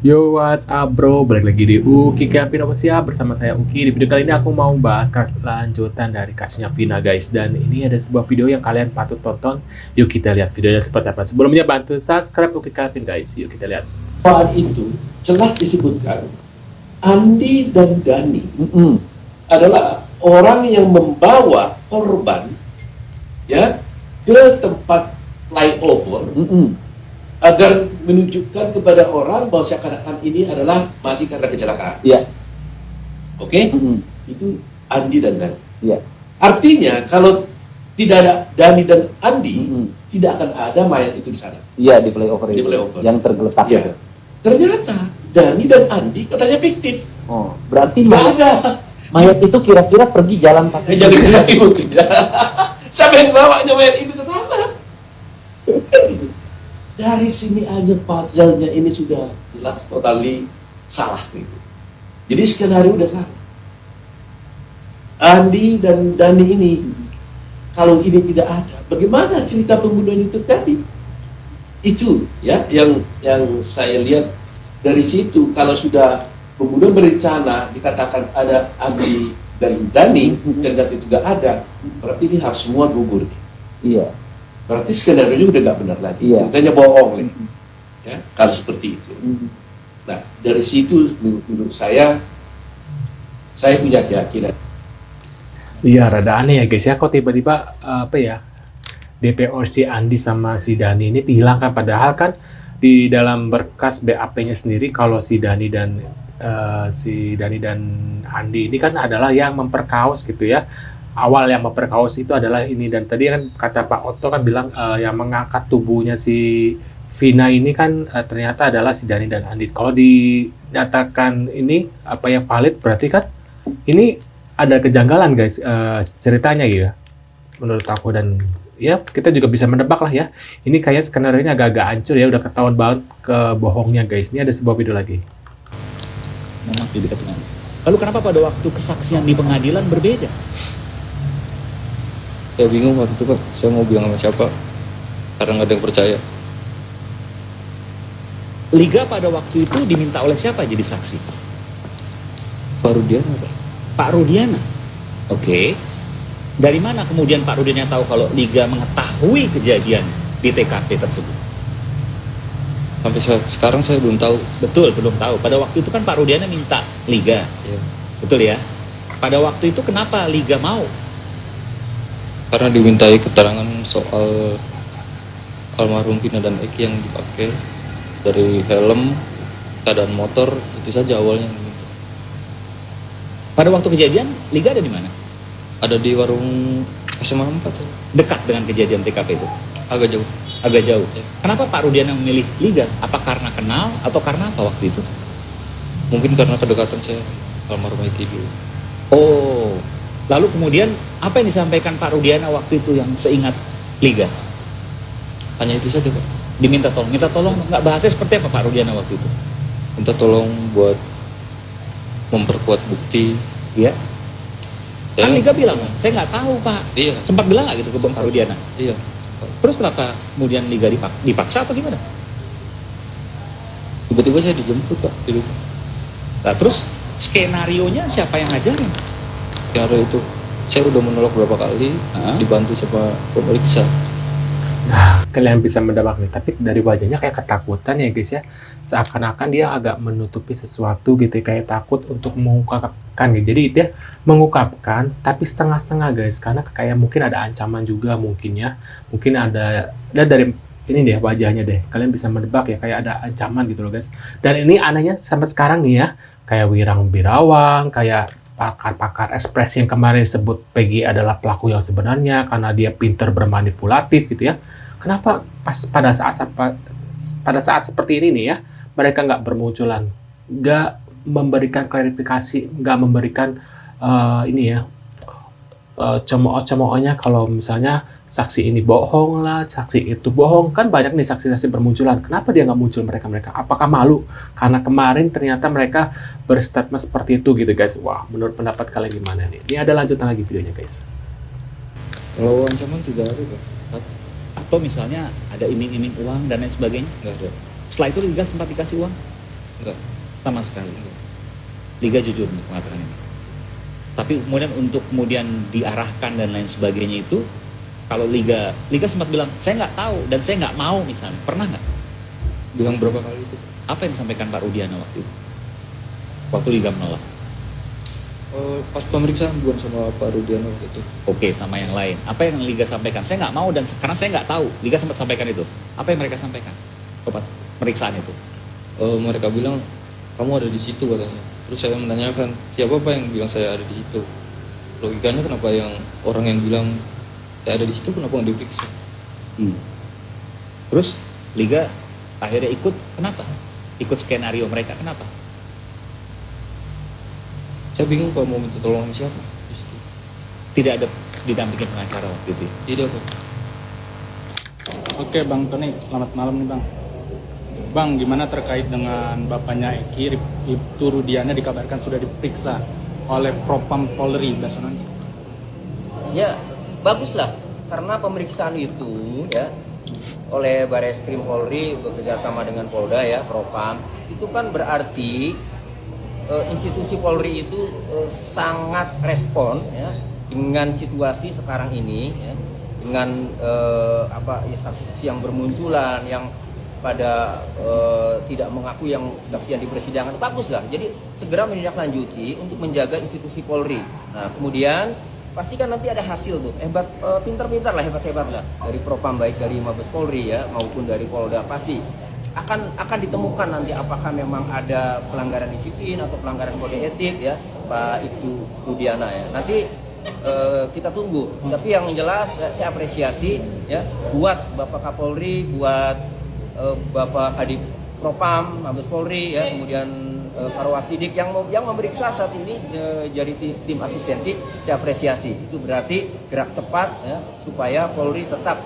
Yo, what's up bro? Balik lagi di Uki Kevin Official bersama saya Uki. Di video kali ini aku mau bahas lanjutan dari kasusnya Vina guys. Dan ini ada sebuah video yang kalian patut tonton. Yuk kita lihat videonya seperti apa. Sebelumnya bantu subscribe Uki Kevin guys. Yuk kita lihat. Saat itu jelas disebutkan Andi dan Dani adalah orang yang membawa korban ya ke tempat flyover agar menunjukkan kepada orang bahwa seakan-akan ini adalah mati karena kecelakaan. Iya. Oke? Itu Andi dan Dani. Iya. Artinya kalau tidak ada Dani dan Andi, tidak akan ada mayat itu di sana. Iya, di flyover Di itu. flyover. Yang tergeletak Ya. itu. Ternyata Dani dan Andi katanya fiktif. Oh, berarti Nggak mayat, ada. mayat itu kira-kira pergi jalan kaki Jadi sendiri. kaki mungkin. Siapa yang bawa mayat itu ke sana? Kan gitu. Dari sini aja puzzle-nya ini sudah jelas totally salah gitu. Jadi skenario udah salah. Andi dan Dani ini kalau ini tidak ada, bagaimana cerita pembunuhan itu tadi? Itu ya yang saya lihat dari situ. Kalau sudah pembunuhan berencana dikatakan ada Andi dan Dani dan itu tidak ada, berarti ini harus semua gugur. Iya. Berarti skenario udah nggak benar lagi. Iya. Ceritanya bohong nih. Ya, kalau seperti itu. Nah, dari situ menurut saya punya keyakinan. Iya rada aneh ya guys ya. Kok tiba-tiba apa ya DPO si Andi sama si Dani ini dihilangkan. Padahal kan di dalam berkas BAP-nya sendiri kalau si Dani dan Andi ini kan adalah yang memperkaos gitu ya. Awal yang memperkaos itu adalah ini, dan tadi kan kata Pak Otto kan bilang yang mengangkat tubuhnya si Vina ini kan ternyata adalah si Dani dan Andi. Kalau dinyatakan ini apa yang valid berarti kan ini ada kejanggalan guys ceritanya gitu ya menurut aku. Dan ya kita juga bisa menebak lah ya, ini kayak skenario-nya agak-agak hancur ya, udah ketahuan banget kebohongnya guys. Ini ada sebuah video lagi. Memang di dekat dengan. Lalu kenapa pada waktu kesaksian di pengadilan berbeda? Saya bingung waktu itu Pak, saya mau bilang sama siapa karena nggak ada yang percaya. Liga pada waktu itu diminta oleh siapa jadi saksi? Baru dia Pak. Pak Rudiana. Oke. Dari mana kemudian Pak Rudiana tahu kalau Liga mengetahui kejadian di TKP tersebut? Sampai sekarang saya belum tahu. Betul, belum tahu. Pada waktu itu kan Pak Rudiana minta Liga. Ya. Betul ya? Pada waktu itu kenapa Liga mau? Karena dimintai keterangan soal almarhum Vina dan Eki yang dipakai, dari helm, keadaan motor, itu saja awalnya yang diminta. Pada waktu kejadian Liga ada di mana? Ada di warung SMA 4. Dekat dengan kejadian TKP itu. Agak jauh. Agak jauh. Ya. Kenapa Pak Rudiana memilih Liga? Apa karena kenal atau karena apa waktu itu? Mungkin karena kedekatan saya almarhum Eki dulu. Oh, lalu kemudian apa yang disampaikan Pak Rudiana waktu itu yang seingat Liga? Hanya itu saja Pak. Diminta tolong, minta tolong, nggak bahasnya seperti apa Pak Rudiana waktu itu? Minta tolong buat memperkuat bukti. Iya. Kan Saya- Liga bilang, saya nggak tahu Pak. Iya. Sempat bilang nggak gitu ke Pak Rudiana? Iya. Terus kenapa kemudian Liga dipaksa atau gimana? Tiba-tiba saya dijemput Pak di rumah. Nah terus skenario-nya siapa yang ngajarin? Karena itu saya udah menolak berapa kali, dibantu sama pemeriksa. Kalian bisa mendebak nih, tapi dari wajahnya kayak ketakutan ya guys ya, seakan-akan dia agak menutupi sesuatu gitu, kayak takut untuk mengungkapkan gitu. Jadi dia mengungkapkan tapi setengah-setengah guys, karena kayak mungkin ada ancaman juga mungkin ya, mungkin ada dari ini deh wajahnya deh, kalian bisa mendebak ya, kayak ada ancaman gitu loh guys. Dan ini anehnya sampai sekarang nih ya, kayak Wirang Birawang, kayak pakar-pakar ekspresi yang kemarin disebut Peggy adalah pelaku yang sebenarnya karena dia pinter bermanipulatif gitu ya. Kenapa pada saat seperti ini nih ya, mereka nggak bermunculan, nggak memberikan klarifikasi, nggak memberikan ini ya cemooh-cemoohnya kalau misalnya saksi ini bohong lah, saksi itu bohong, kan banyak nih saksi-saksi bermunculan. Kenapa dia nggak muncul mereka? Apakah malu? Karena kemarin ternyata mereka berstatement seperti itu gitu guys. Wah, menurut pendapat kalian gimana nih? Ini ada lanjutan lagi videonya guys. Kalau ancaman tidak ada Pak. Atau misalnya ada iming-iming uang dan lain sebagainya? Nggak ada. Setelah itu Liga sempat dikasih uang? Enggak. Sama sekali. Liga jujur untuk mengatakan ini. Tapi kemudian untuk kemudian diarahkan dan lain sebagainya itu, kalau Liga sempat bilang saya nggak tahu dan saya nggak mau misalnya, pernah nggak? Bilang berapa kali itu? Apa yang disampaikan Pak Rudiana waktu itu? Waktu Liga menolak. Pas pemeriksaan bukan sama Pak Rudiana waktu itu. Oke, sama yang lain. Apa yang Liga sampaikan? Saya nggak mau dan karena saya nggak tahu. Liga sempat sampaikan itu. Apa yang mereka sampaikan? Pas pemeriksaan itu. Mereka bilang kamu ada di situ katanya. Terus saya menanyakan siapa Pak yang bilang saya ada di situ. Logikanya kenapa yang orang yang bilang saya ada di situ kenapa nggak diperiksa? Terus Liga akhirnya ikut. Kenapa? Ikut skenario mereka. Kenapa? Saya bingung Pak mau minta tolong sama siapa. Tidak ada didampingin pengacara waktu itu. Tidak Pak. Oke Bang Tony, selamat malam nih Bang. Bang, gimana terkait dengan bapaknya Eki, Ibtu Rudiana dikabarkan sudah diperiksa oleh Propam Polri Basarnas? Ya, baguslah. Karena pemeriksaan itu ya oleh Bareskrim Polri bekerjasama dengan Polda ya, Propam, itu kan berarti institusi Polri itu sangat respon ya dengan situasi sekarang ini ya, dengan saksi-saksi yang bermunculan yang pada tidak mengaku yang saksian di persidangan. Bagus lah, jadi segera menindaklanjuti untuk menjaga institusi Polri. Nah kemudian pastikan nanti ada hasil tuh, pintar-pintar lah, hebat-hebat lah dari Propam, baik dari Mabes Polri ya maupun dari Polda, pasti akan ditemukan nanti apakah memang ada pelanggaran disiplin atau pelanggaran kode etik ya Pak Ibtu Rudiana ya. Nanti kita tunggu. Tapi yang jelas saya apresiasi ya buat Bapak Kapolri, buat Bapak Kadif Propam, Mabes Polri ya, kemudian Parwasidik yang memeriksa saat ini jadi tim asistensi, saya apresiasi. Itu berarti gerak cepat ya supaya Polri tetap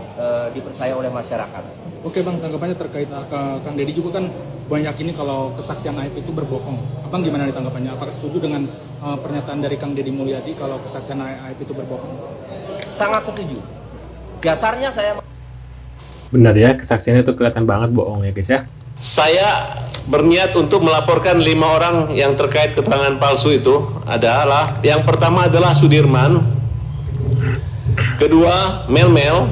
dipercaya oleh masyarakat. Oke Bang, tanggapannya terkait Kang Deddy juga kan banyak ini kalau kesaksian Aib itu berbohong. Abang gimana nih tanggapannya? Apakah setuju dengan pernyataan dari Kang Deddy Mulyadi kalau kesaksian Aib itu berbohong? Sangat setuju. Dasarnya saya Benar ya, kesaksiannya itu kelihatan banget bohong ya guys ya. Saya berniat untuk melaporkan 5 orang yang terkait keterangan palsu itu adalah, yang pertama adalah Sudirman, kedua Melmel,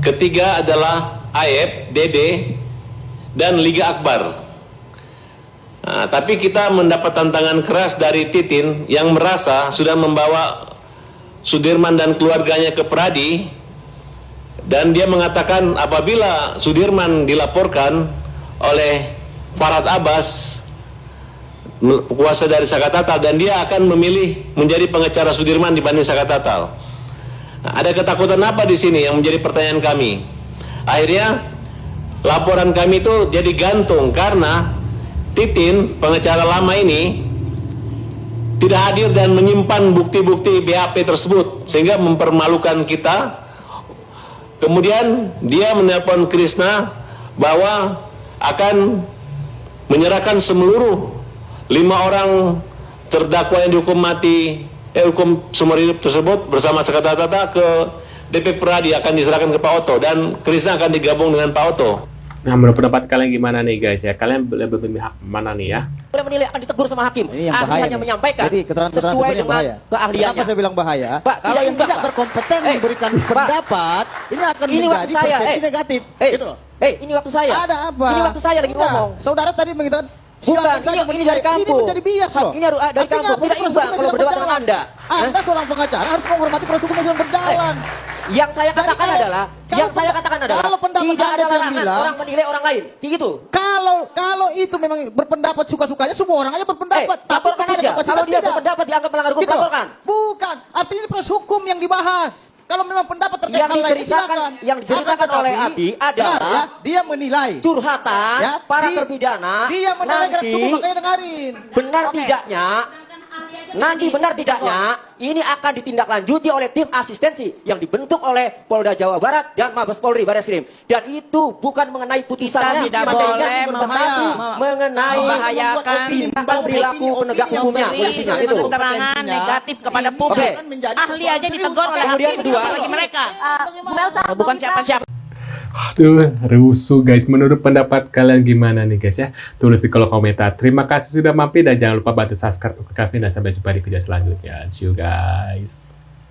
ketiga adalah Aep, Dede, dan Liga Akbar. Nah, tapi kita mendapat tantangan keras dari Titin yang merasa sudah membawa Sudirman dan keluarganya ke Pradi, dan dia mengatakan apabila Sudirman dilaporkan oleh Farhad Abbas, kuasa dari Saka Tatal, dan dia akan memilih menjadi pengacara Sudirman dibanding Saka Tatal. Nah, ada ketakutan apa di sini yang menjadi pertanyaan kami? Akhirnya laporan kami itu jadi gantung karena Titin, pengacara lama ini, tidak hadir dan menyimpan bukti-bukti BAP tersebut sehingga mempermalukan kita. Kemudian dia menelpon Krishna bahwa akan menyerahkan seluruh 5 orang terdakwa yang dihukum mati, hukum seumur hidup tersebut bersama Sekatata ke DP Pradi, akan diserahkan ke Pak Oto, dan Krishna akan digabung dengan Pak Oto. Nah, menurut pendapat kalian gimana nih guys ya? Kalian lebih memihak mana nih ya? Boleh menilai akan ditegur sama hakim. Ini yang Ahli bahaya hanya nih. menyampaikan Jadi keterangan-keterangan sesuai seperti yang dengan bahaya. keahliannya. Kenapa saya bilang bahaya? Pak, Kalau yang enggak, tidak Pak. berkompeten memberikan pendapat, ini akan Ini waktu menjadi saya, persepsi negatif. Gitu loh. ini waktu saya. Ada apa? Ini waktu saya lagi Enggak. ngomong. Saudara tadi mengatakan Bukan, silakan saja ini menilai. dari kampung. Ini menjadi bias loh. Ini harus dari Artinya kampung. apa? Tidak Proses imbang hukum kalau sedang berdebat dengan berjalan. Anda. Anda seorang pengacara harus menghormati proses hukum yang sedang berjalan. Yang saya Jadi katakan kalau- adalah, kalau yang saya katakan adalah kalau pendapat tidak Anda ada yang larangan bilang- orang menilai orang lain. Gitu. Kalau itu memang berpendapat suka-sukanya, semua orang aja berpendapat. Tapi Laporkan punya aja. kapasitas Kalau dia tidak. berpendapat dianggap melanggar hukum, Gitu loh. laporkan. Bukan, artinya ini proses hukum yang dibahas. Kalau memang pendapat terkait Yang hal lain, diceritakan- silakan. yang diceritakan Akan tetapi, oleh Abi adalah benar ya, dia menilai. Curhatan Ya, para di- terpidana Dia menilai gerak nanti tubuh, makanya dengarin. benar tidaknya, nanti benar tidaknya ini akan ditindaklanjuti oleh tim asistensi yang dibentuk oleh Polda Jawa Barat dan Mabes Polri Bareskrim, dan itu bukan mengenai putusannya, Kita tidak materinya, boleh tetapi mengenai membahayakan tindakan perilaku penegak opini hukumnya, yang polisinya memberi itu. keterangan negatif kepada publik. Akan menjadi Ahli aja persoalan ditegur oleh Kemudian hakim, kedua. apalagi mereka. Bu Melsa, Bukan siapa-siapa. Aduh, rusuh guys. Menurut pendapat kalian gimana nih guys ya? Tulis di kolom komentar. Terima kasih sudah mampir dan jangan lupa bantu subscribe ke kami dan sampai jumpa di video selanjutnya. See you guys.